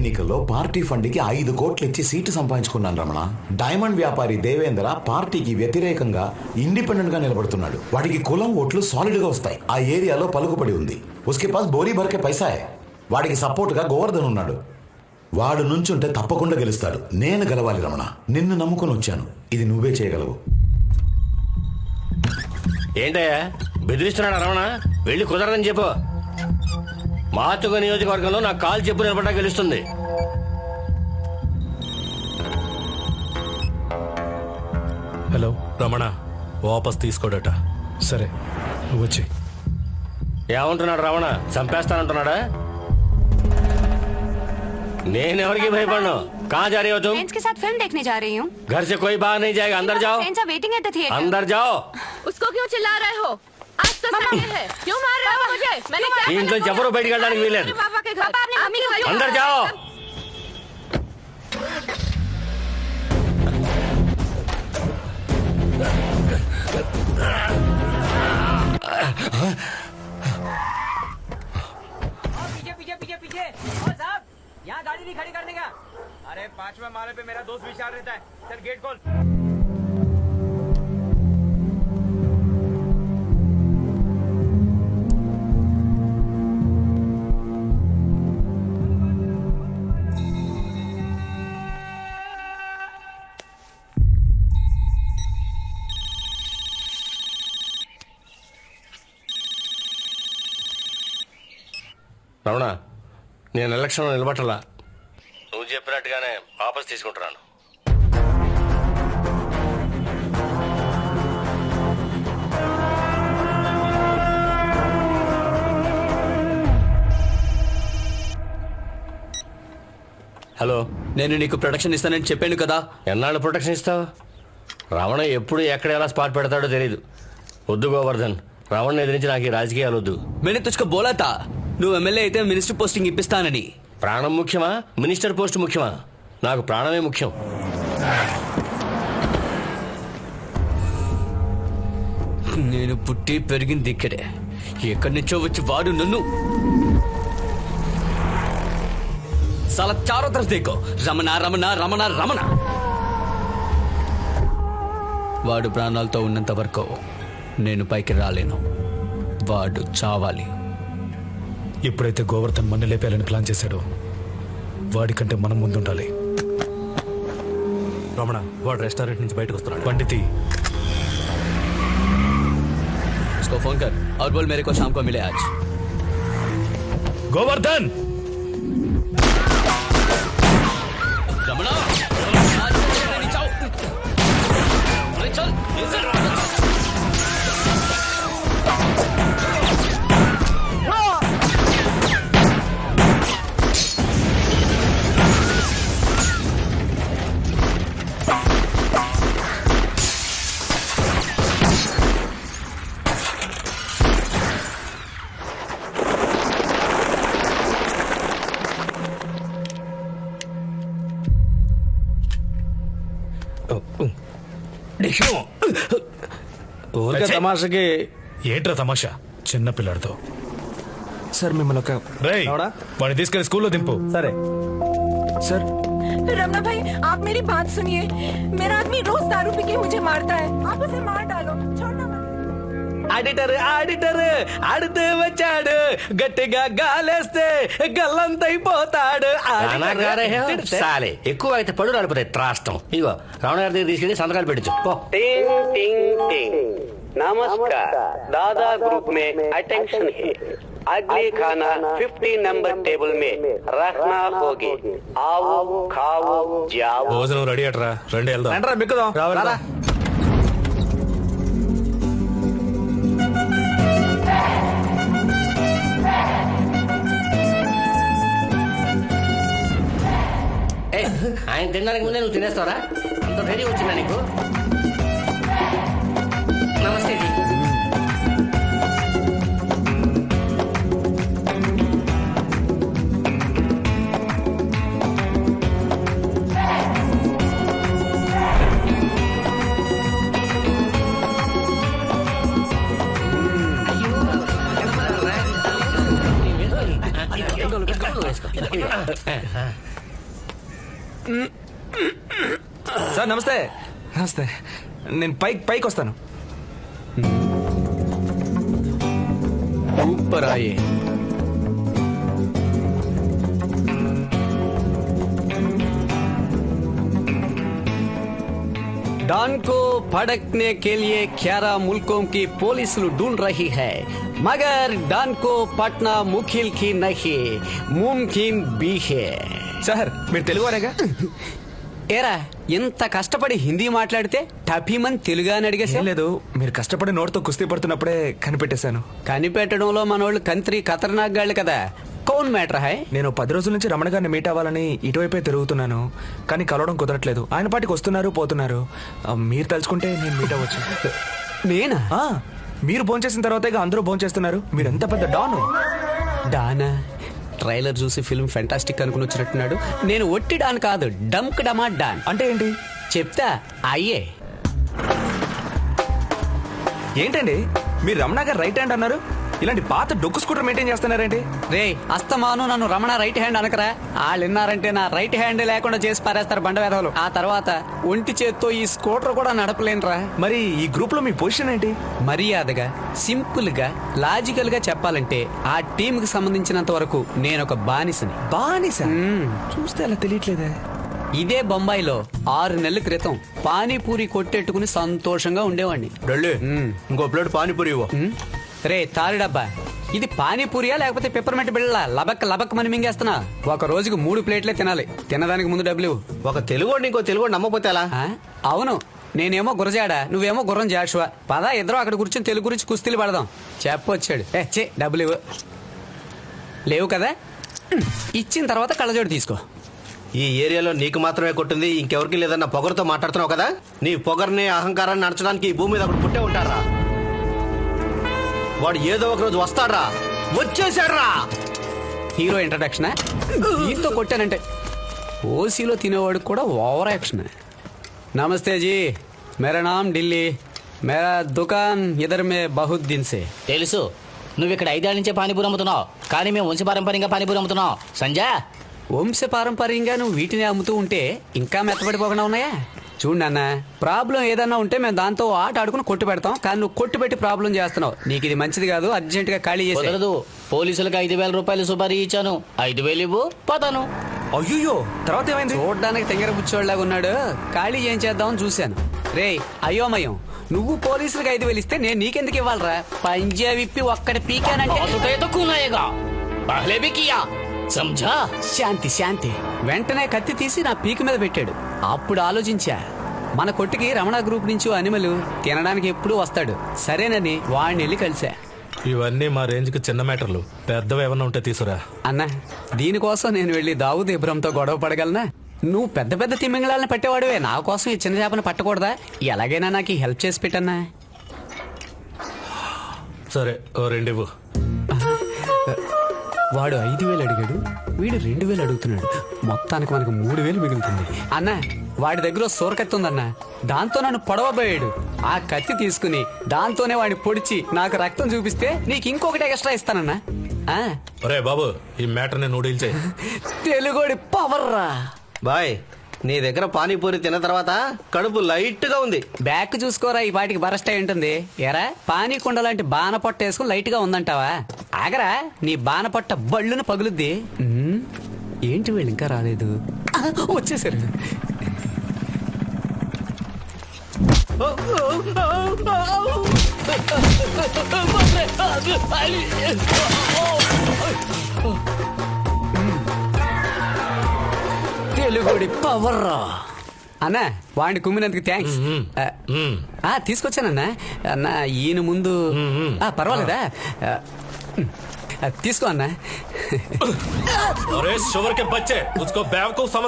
ఎన్నికల్లో party fund కి 5 కోట్లు ఇచ్చి సీటు సంపాదించుకున్నాను రమణ. డైమండ్ వ్యాపారి దేవేంద్ర పార్టీకి వ్యతిరేకంగా ఇండిపెండెంట్ గా నిలబడుతున్నాడు. వాడికి కులం ఓట్లు సాలిడ్ గా వస్తాయి. ఆ ఏరియాలో పలుకుబడి ఉంది. ఉస్కే పాస్ బోరీ భర్కే పైసా హై. వాడికి సపోర్ట్ గా గోవర్ధన్ ఉన్నాడు. వాడు నుంచుంటే తప్పకుండా గెలుస్తాడు. నేను గెలవాలి రమణ. నిన్ను నమ్ముకొని వచ్చాను. ఇది నువ్వే చేయగలవు. ఏంటయ్యా బెదిరిస్తున్నాడు రమణ? వెళ్ళి కుదరదని చెప్పు. మాతుగ నియోజకవర్గంలో నాకు కాల్ చెప్పు నిలబడ్డా గెలుస్తుంది. హలో రమణ వాపస్ తీసుకోడట. సరే నువ్వు వచ్చి. ఏమంటున్నాడు రమణ? చంపేస్తానంటున్నాడా? నేనెవరికి భయపడను. कहाँ जा रही हो तुम? फ्रेंड्स के साथ फिल्म देखने जा रही हूँ। घर से कोई बाहर नहीं जाएगा. अंदर जाओ. Friends are waiting at the theatre. अंदर जाओ. उसको क्यों चिल्ला रहे हो? आज तो संडे है. क्यों मार रहे हो मुझे? मैंने क्या ఇంట్లో ఎవరు బయటికి వెళ్ళడానికి వీలేదు. पापा के घर. पापा अपनी मम्मी को बोलिए. अंदर जाओ. पीछे पीछे पीछे पीछे. और साहब यहाँ गाड़ी नहीं खड़ी करने का. अरे 5वें माले पे मेरा दोस्त विशाल रहता है. चल गेट खोल. రమణ, నేను ఎలక్షన్లో నిలబట్టలా. నువ్వు చెప్పినట్టుగానే వాపస్ తీసుకుంటున్నాను. హలో, నేను నీకు ప్రొటెక్షన్ ఇస్తానని చెప్పాను కదా. ఎన్నాళ్ళు ప్రొటెక్షన్ ఇస్తావు? రమణ ఎప్పుడు ఎక్కడ ఎలా స్పాట్ పెడతాడో తెలీదు. వద్దు గోవర్ధన్, రమణ ఎదిరించి నాకు ఈ రాజకీయాలు వద్దు. मैंने तुझको बोला था నువ్వు ఎమ్మెల్యే అయితే మినిస్టర్ పోస్టింగ్ ఇప్పిస్తానని. ప్రాణం ముఖ్యమా, మినిస్టర్ పోస్ట్ ముఖ్యమా? నాకు ప్రాణమే ముఖ్యం. నేను పుట్టి పెరిగింది ఇక్కడే. ఎక్కడి నుంచో వచ్చి వాడు నన్ను साला चारों तरफ देखो రమణ రమణ రమణ రమణ. వాడు ప్రాణాలతో ఉన్నంత వరకు నేను పైకి రాలేను. వాడు చావాలి. ఎప్పుడైతే గోవర్ధన్ మన్ను లేపేయాలని ప్లాన్ చేశాడో వాడికంటే మనం ముందుండాలి. రమణ వాడు రెస్టారెంట్ నుంచి బయటకు వస్తున్నాడు. పండితి उसको फोन कर और बोल मेरे को शाम को मिले आज. గోవర్ధన్ रमणा आज नहीं जाओ. अरे चल ఊరికే తమాషకి. ఏంట్రా తమాషా చిన్న పిల్లాడితో? సార్ మిమ్మల్ని ఒక రేయ్ వాడిని తీసుకెళ్లి స్కూల్లో దింపు. సరే సార్. रमना भाई आप मेरी बात सुनिए. मेरा आदमी रोज दारू पी के मुझे मारता है. आप उसे मार डालो. छोड़ना मत. ఆడిటర్ ఆడిటర్ ఆడితే వచ్చాడు. గట్టిగా గాలేస్తే గల్లంతైపోతాడు. సాలే ఎక్కువ అయితే పడు రాలిపోతాయి. త్రాష్టం. ఇగో రమణ గారి దగ్గర తీసుకెళ్ళి సంతకాలు పెట్టచ్చు. नमस्कार, दादा ग्रुप में अटेंशन है. अगली खाना 50 नंबर टेबल में रखना होगी. आओ खाओ जाओ. భోజనం రెడీ అట్రా, రండి వెళ్దాం. మిక్కుదాం. రావాలా? ఆయన తినడానికి ముందే నువ్వు తినేస్తావరా? అంత ధైర్యం వచ్చిందా నీకు? నమస్తే జీ. వేసుకో. సార్ నమస్తే. నమస్తే. నేను పైకి వస్తాను. ऊपर आइए. डॉन को भड़कने के लिए 11 मुल्कों की पुलिस ढूंढ रही है, मगर डॉन को पटना मुखिल की नहीं मुमकिन भी है. సార్ మీరు తెలుగు వారేగా? ఏరా ఇంత కష్టపడి హిందీ మాట్లాడితే టఫీమని తెలుగు అని అడిగేసా. ఏం లేదు, మీరు కష్టపడి నోటితో కుస్తీ పడుతున్నప్పుడే కనిపెట్టేశాను. కనిపెట్టడంలో మనోళ్ళు కంత్రి ఖతర్నాక్ గాళ్ళు కదా. కౌన్ మ్యాటర్ హై? నేను 10 రోజుల నుంచి రమణ గారిని మీట్ అవ్వాలని ఇటువైపే తిరుగుతున్నాను, కానీ కలవడం కుదరట్లేదు. ఆయన పాటికి వస్తున్నారు పోతున్నారు. మీరు తలుచుకుంటే నేను మీట్ అవ్వచ్చు. నేనా? మీరు భోంచేసిన తర్వాతగా అందరూ భోంచేస్తున్నారు. మీరు ఎంత పెద్ద డాను. డానా? ట్రైలర్ చూసి ఫిల్మ్ ఫెంటాస్టిక్ అనుకుని వచ్చినట్టున్నాడు. నేను ఒట్టి డాన్ కాదు, డంక్ డమా డాన్. అంటే ఏంటి చెప్తా అయ్యే. ఏంటండి మీరు రమణ గారు రైట్ హ్యాండ్ అన్నారు, ఇలాంటి పాత డొక్కు స్కూటర్ మెయింటైన్ చేస్తున్నారేంటి? రే అస్తమాను నన్ను రమణ రైట్ హ్యాండ్ అనకరా. వాళ్ళు విన్నారంటే నా రైట్ హ్యాండ్ లేకుండా చేసి పారేస్తారు బండ వేధవులు. ఆ తర్వాత ఒంటి చేత్తో ఈ స్కూటర్ కూడా నడపలేనురా. మరి ఈ గ్రూప్ లో మీ పొజిషన్ ఏంటి? మర్యాదగా సింపుల్ గా లాజికల్ గా చెప్పాలంటే ఆ టీమ్ కి సంబంధించినంత వరకు నేను ఒక బానిసని. బానిస? చూస్తే అలా తెలియట్లేదే. ఇదే బొంబాయిలో 6 నెలల క్రితం పానీపూరి కొట్టెట్టుకుని సంతోషంగా ఉండేవాడిని. ఇంకో ప్లేట్ పానీపూరి ఇవ్వు. రే తారుడబ్బా, ఇది పానీపూరియా లేకపోతే పెప్పర్మెంట్ బిళ్ళ? లబక్ లబక్ మని మింగేస్తున్నా. ఒక రోజుకు 3 ప్లేట్లే తినాలి. తినడానికి ముందు డబ్బులు ఇవ్వు. ఒక తెలుగు ఇంకో తెలుగు నమ్మపోతే ఎలా? అవును, నేనేమో గురజాడా, నువ్వేమో గుర్రం జాషువా. పదా ఇద్దరం అక్కడ కూర్చొని తెలుగు గురించి కుస్తీలు పడదాం. చెప్పొచ్చాడు. డబ్బులు ఇవ్వు. లేవు కదా, ఇచ్చిన తర్వాత కళ్ళజోడు తీసుకో. ఈ ఏరియాలో నీకు మాత్రమే కొట్టింది, ఇంకెవరికి లేదన్న పొగరుతో మాట్లాడుతున్నావు కదా. నీ పొగర్ని అహంకారాన్ని నడచడానికి ఈ భూమి మీద ఒకటి పుట్టే ఉంటారా? వాడు ఏదో ఒక రోజు వస్తాడ్రా, వచ్చేసాడ్రా. హీరో ఇంట్రడక్షన్ దీంతో కొట్టానంటే ఓసీలో తినేవాడు కూడా ఓవర్ యాక్షన్. నమస్తే జీ, మేరా నామ్ ఢిల్లీ, మేరా దుకాన్ ఇదర్ మే బహుత్ దిన్ సే. తెలుసు, నువ్వు ఇక్కడ 5 ఏళ్ల నుంచే పానీపూరి అమ్ముతున్నావు, కానీ మేము వంశపారంపర్యంగా పానీపూరి అమ్ముతున్నావు. సంజయ్, వంశపారంపర్యంగా నువ్వు వీటిని అమ్ముతూ ఉంటే ఇంకా మెత్తబడిపోకుండా ఉన్నాయా? చూడు నాన్న, ప్రాబ్లం ఏదన్నా ఉంటే మేము దాంతో ఆట ఆడుకుని కొట్టు పెడతాం, కానీ నువ్వు కొట్టు పెట్టి ప్రాబ్లం చేస్తున్నావు. నీకు ఇది మంచిది కాదు, అర్జెంట్ గా ఖాళీ చేసి. కుదరదు, పోలీసులకు 5,000 రూపాయలు సుపారీ ఇచ్చాను. 5,000 ఇవ్వు, పోతాను. అయ్యో, తర్వాత ఏమైంది? చూడడానికి తెంగర బుచ్చోళ్ళగా ఉన్నాడు, ఖాళీ ఏం చేద్దామని చూశాను. రే అయోమయం, నువ్వు పోలీసులకు 5,000 ఇస్తే నేను నీకెందుకు ఇవ్వాలరా? పంజా విప్పి ఒక్కడి పీకానంటే సంజా. శాంతి శాంతి. వెంటనే కత్తి తీసి నా పీక మీద పెట్టాడు. అప్పుడు ఆలోచించా, మన కొట్టుకి రమణ గ్రూప్ నుంచి అనిమలు తినడానికి ఎప్పుడూ వస్తాడు. సరేనని వాడిని వెళ్ళి కలిసా. ఇవన్నీ మా రేంజ్ కి చిన్న మ్యాటర్లు, పెద్దవి ఏమన్నా ఉంటే తీసురా. అన్నా, దీనికోసం నేను వెళ్ళి దావుద్ ఇబ్రహంతో గొడవ పడగలనా? నువ్వు పెద్ద పెద్ద తిమ్మింగళాలను పట్టేవాడువే, నా కోసం ఈ చిన్న చేపను పట్టకూడదా? ఎలాగైనా నాకు హెల్ప్ చేసి పెట్టన్నా. సరే, ఓ 2 ఇవ్వు. వాడు 5,000 అడిగాడు, వీడు 2,000 అడుగుతున్నాడు. మొత్తానికి మనకు 3,000 మిగులుతుంది. అన్న, వాడి దగ్గర సోరకత్తి ఉందన్న, దాంతో నన్ను పొడవబోయాడు. ఆ కత్తి తీసుకుని దాంతోనే వాడిని పొడిచి నాకు రక్తం చూపిస్తే నీకు ఇంకొకటి ఎక్స్ట్రా ఇస్తానన్నా. ఒరే బాబు, ఈ మ్యాటర్ ని నూడిల్ చేయి. తెలుగోడి పవర్ రా. బాయ్, నీ దగ్గర పానీపూరి తిన్న తర్వాత కడుపు లైట్ గా ఉంది. బ్యాక్ చూసుకోరా, ఈ పాటికి బరస్ట్ అయి ఉంటుంది. ఎరా పానీ కుండ లాంటి బాన పొట్ట వేసుకుని లైట్ గా ఉందంటావా? ఆగరా, నీ బాన పొట్ట బళ్ళును పగులుద్ది. ఏంటి వీళ్ళు ఇంకా రాలేదు? వచ్చేసారు. తెలుగుడి పవర్ రా. అన్నా, వాడిని కుమ్మినందుకు థ్యాంక్స్. తీసుకొచ్చానన్నా. అన్నా, ఈయన ముందు పర్వాలేదా? తీసుకో అన్నా. షుగర్ కే బచ్చే, ఉస్కో బేవకూఫ్ సమझ